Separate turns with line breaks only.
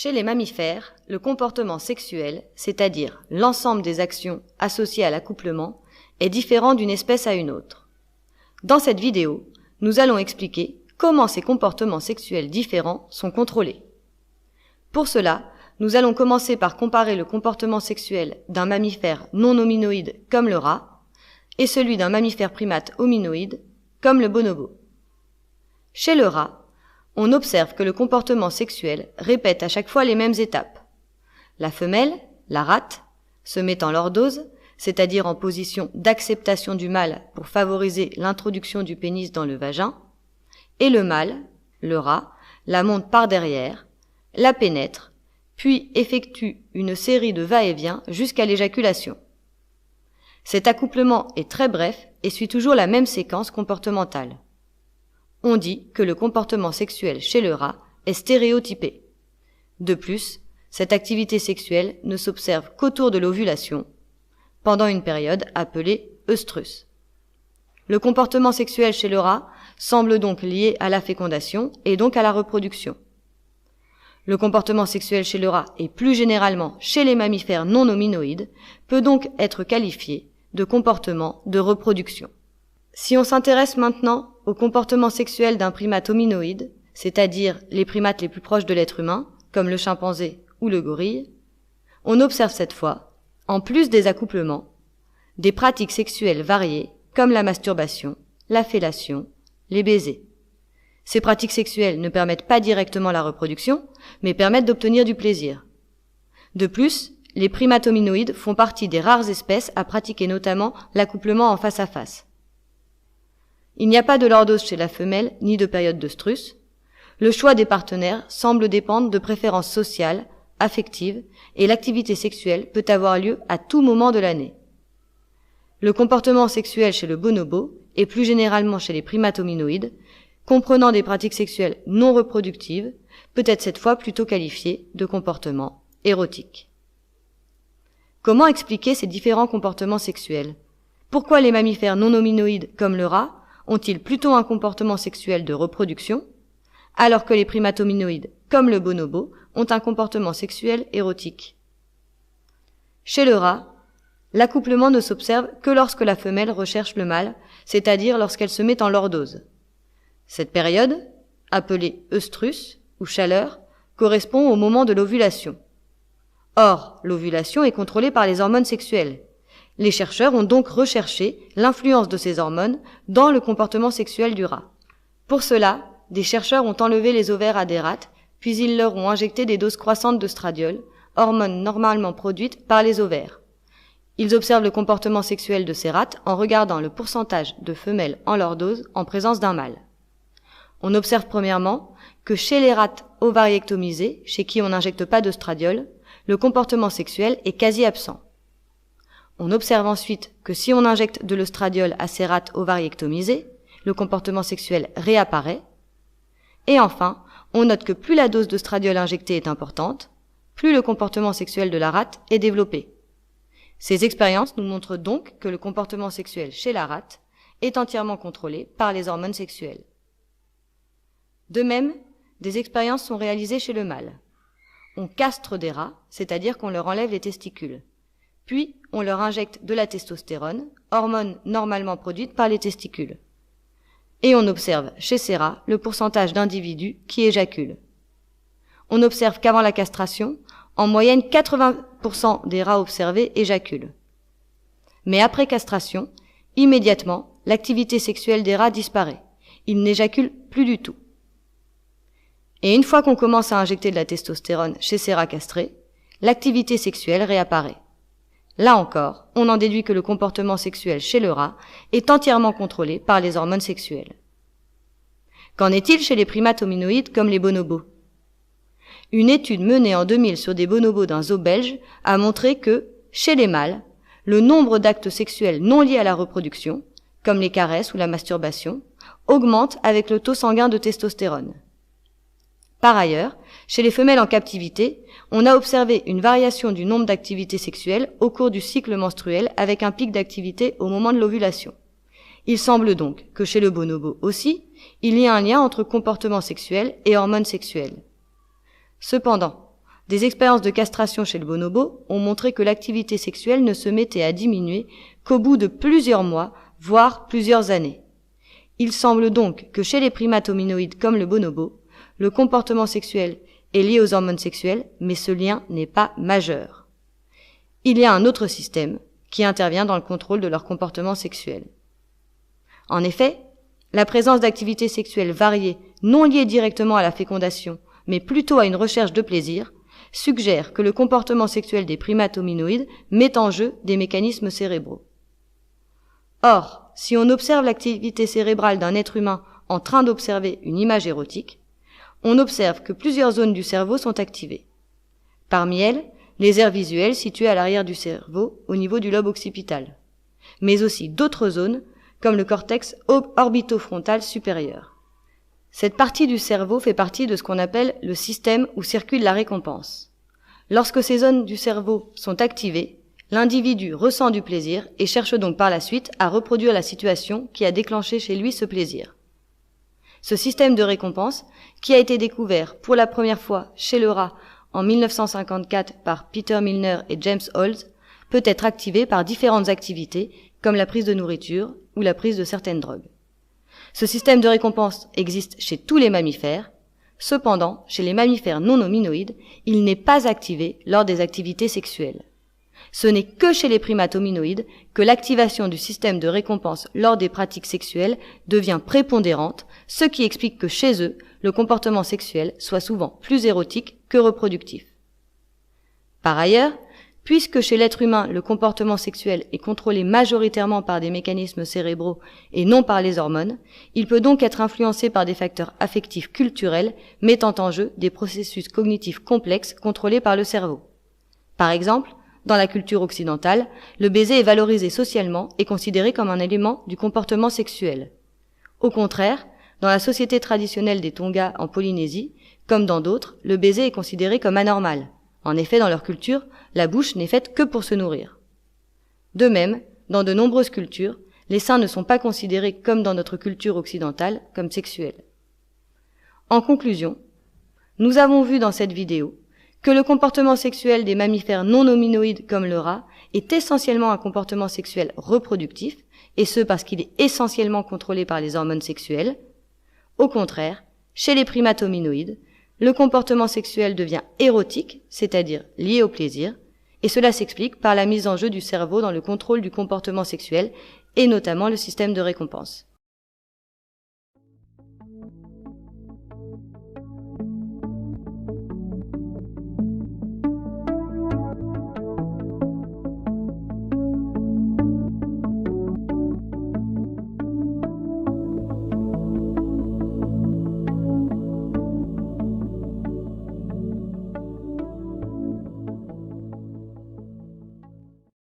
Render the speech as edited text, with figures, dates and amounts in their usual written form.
Chez les mammifères, le comportement sexuel, c'est-à-dire l'ensemble des actions associées à l'accouplement, est différent d'une espèce à une autre. Dans cette vidéo, nous allons expliquer comment ces comportements sexuels différents sont contrôlés. Pour cela, nous allons commencer par comparer le comportement sexuel d'un mammifère non hominoïde comme le rat et celui d'un mammifère primate hominoïde comme le bonobo. Chez le rat, on observe que le comportement sexuel répète à chaque fois les mêmes étapes. La femelle, la rate, se met en lordose, c'est-à-dire en position d'acceptation du mâle pour favoriser l'introduction du pénis dans le vagin, et le mâle, le rat, la monte par derrière, la pénètre, puis effectue une série de va-et-vient jusqu'à l'éjaculation. Cet accouplement est très bref et suit toujours la même séquence comportementale. On dit que le comportement sexuel chez le rat est stéréotypé. De plus, cette activité sexuelle ne s'observe qu'autour de l'ovulation, pendant une période appelée œstrus. Le comportement sexuel chez le rat semble donc lié à la fécondation et donc à la reproduction. Le comportement sexuel chez le rat et plus généralement chez les mammifères non hominoïdes peut donc être qualifié de comportement de reproduction. Si on s'intéresse maintenant au comportement sexuel d'un primate hominoïde, c'est-à-dire les primates les plus proches de l'être humain, comme le chimpanzé ou le gorille, on observe cette fois, en plus des accouplements, des pratiques sexuelles variées comme la masturbation, la fellation, les baisers. Ces pratiques sexuelles ne permettent pas directement la reproduction, mais permettent d'obtenir du plaisir. De plus, les primates hominoïdes font partie des rares espèces à pratiquer notamment l'accouplement en face à face. Il n'y a pas de lordose chez la femelle ni de période d'œstrus. Le choix des partenaires semble dépendre de préférences sociales, affectives, et l'activité sexuelle peut avoir lieu à tout moment de l'année. Le comportement sexuel chez le bonobo, et plus généralement chez les primates hominoïdes, comprenant des pratiques sexuelles non reproductives, peut être cette fois plutôt qualifié de comportement érotique. Comment expliquer ces différents comportements sexuels? Pourquoi les mammifères non hominoïdes comme le rat ont-ils plutôt un comportement sexuel de reproduction, alors que les primates hominoïdes, comme le bonobo, ont un comportement sexuel érotique? Chez le rat, l'accouplement ne s'observe que lorsque la femelle recherche le mâle, c'est-à-dire lorsqu'elle se met en lordose. Cette période, appelée œstrus ou chaleur, correspond au moment de l'ovulation. Or, l'ovulation est contrôlée par les hormones sexuelles. Les chercheurs ont donc recherché l'influence de ces hormones dans le comportement sexuel du rat. Pour cela, des chercheurs ont enlevé les ovaires à des rats, puis ils leur ont injecté des doses croissantes d'œstradiol, hormone normalement produite par les ovaires. Ils observent le comportement sexuel de ces rats en regardant le pourcentage de femelles en lordose en présence d'un mâle. On observe premièrement que chez les rats ovariectomisés, chez qui on n'injecte pas d'œstradiol, le comportement sexuel est quasi absent. On observe ensuite que si on injecte de l'œstradiol à ces rats ovariectomisés, le comportement sexuel réapparaît. Et enfin, on note que plus la dose d'œstradiol injectée est importante, plus le comportement sexuel de la rate est développé. Ces expériences nous montrent donc que le comportement sexuel chez la rate est entièrement contrôlé par les hormones sexuelles. De même, des expériences sont réalisées chez le mâle. On castre des rats, c'est-à-dire qu'on leur enlève les testicules. Puis, on leur injecte de la testostérone, hormone normalement produite par les testicules. Et on observe chez ces rats le pourcentage d'individus qui éjaculent. On observe qu'avant la castration, en moyenne 80% des rats observés éjaculent. Mais après castration, immédiatement, l'activité sexuelle des rats disparaît. Ils n'éjaculent plus du tout. Et une fois qu'on commence à injecter de la testostérone chez ces rats castrés, l'activité sexuelle réapparaît. Là encore, on en déduit que le comportement sexuel chez le rat est entièrement contrôlé par les hormones sexuelles. Qu'en est-il chez les primates hominoïdes comme les bonobos? Une étude menée en 2000 sur des bonobos d'un zoo belge a montré que, chez les mâles, le nombre d'actes sexuels non liés à la reproduction, comme les caresses ou la masturbation, augmente avec le taux sanguin de testostérone. Par ailleurs, chez les femelles en captivité, on a observé une variation du nombre d'activités sexuelles au cours du cycle menstruel avec un pic d'activité au moment de l'ovulation. Il semble donc que chez le bonobo aussi, il y a un lien entre comportement sexuel et hormones sexuelles. Cependant, Des expériences de castration chez le bonobo ont montré que l'activité sexuelle ne se mettait à diminuer qu'au bout de plusieurs mois, voire plusieurs années. Il semble donc que chez les primates hominoïdes comme le bonobo, le comportement sexuel est lié aux hormones sexuelles, mais ce lien n'est pas majeur. Il y a un autre système qui intervient dans le contrôle de leur comportement sexuel. En effet, la présence d'activités sexuelles variées, non liées directement à la fécondation, mais plutôt à une recherche de plaisir, suggère que le comportement sexuel des primates hominoïdes met en jeu des mécanismes cérébraux. Or, si on observe l'activité cérébrale d'un être humain en train d'observer une image érotique, on observe que plusieurs zones du cerveau sont activées. Parmi elles, les aires visuelles situées à l'arrière du cerveau au niveau du lobe occipital, mais aussi d'autres zones comme le cortex orbitofrontal supérieur. Cette partie du cerveau fait partie de ce qu'on appelle le système où circule la récompense. Lorsque ces zones du cerveau sont activées, l'individu ressent du plaisir et cherche donc par la suite à reproduire la situation qui a déclenché chez lui ce plaisir. Ce système de récompense, qui a été découvert pour la première fois chez le rat en 1954 par Peter Milner et James Holz, peut être activé par différentes activités comme la prise de nourriture ou la prise de certaines drogues. Ce système de récompense existe chez tous les mammifères. Cependant, chez les mammifères non hominoïdes, il n'est pas activé lors des activités sexuelles. Ce n'est que chez les primates hominoïdes que l'activation du système de récompense lors des pratiques sexuelles devient prépondérante, ce qui explique que chez eux, le comportement sexuel soit souvent plus érotique que reproductif. Par ailleurs, puisque chez l'être humain, le comportement sexuel est contrôlé majoritairement par des mécanismes cérébraux et non par les hormones, il peut donc être influencé par des facteurs affectifs culturels mettant en jeu des processus cognitifs complexes contrôlés par le cerveau. Par exemple, dans la culture occidentale, le baiser est valorisé socialement et considéré comme un élément du comportement sexuel. Au contraire, dans la société traditionnelle des Tonga en Polynésie, comme dans d'autres, le baiser est considéré comme anormal. En effet, dans leur culture, la bouche n'est faite que pour se nourrir. De même, dans de nombreuses cultures, les seins ne sont pas considérés comme dans notre culture occidentale comme sexuels. En conclusion, nous avons vu dans cette vidéo que le comportement sexuel des mammifères non hominoïdes comme le rat est essentiellement un comportement sexuel reproductif, et ce parce qu'il est essentiellement contrôlé par les hormones sexuelles. Au contraire, chez les primates hominoïdes, le comportement sexuel devient érotique, c'est-à-dire lié au plaisir, et cela s'explique par la mise en jeu du cerveau dans le contrôle du comportement sexuel et notamment le système de récompense.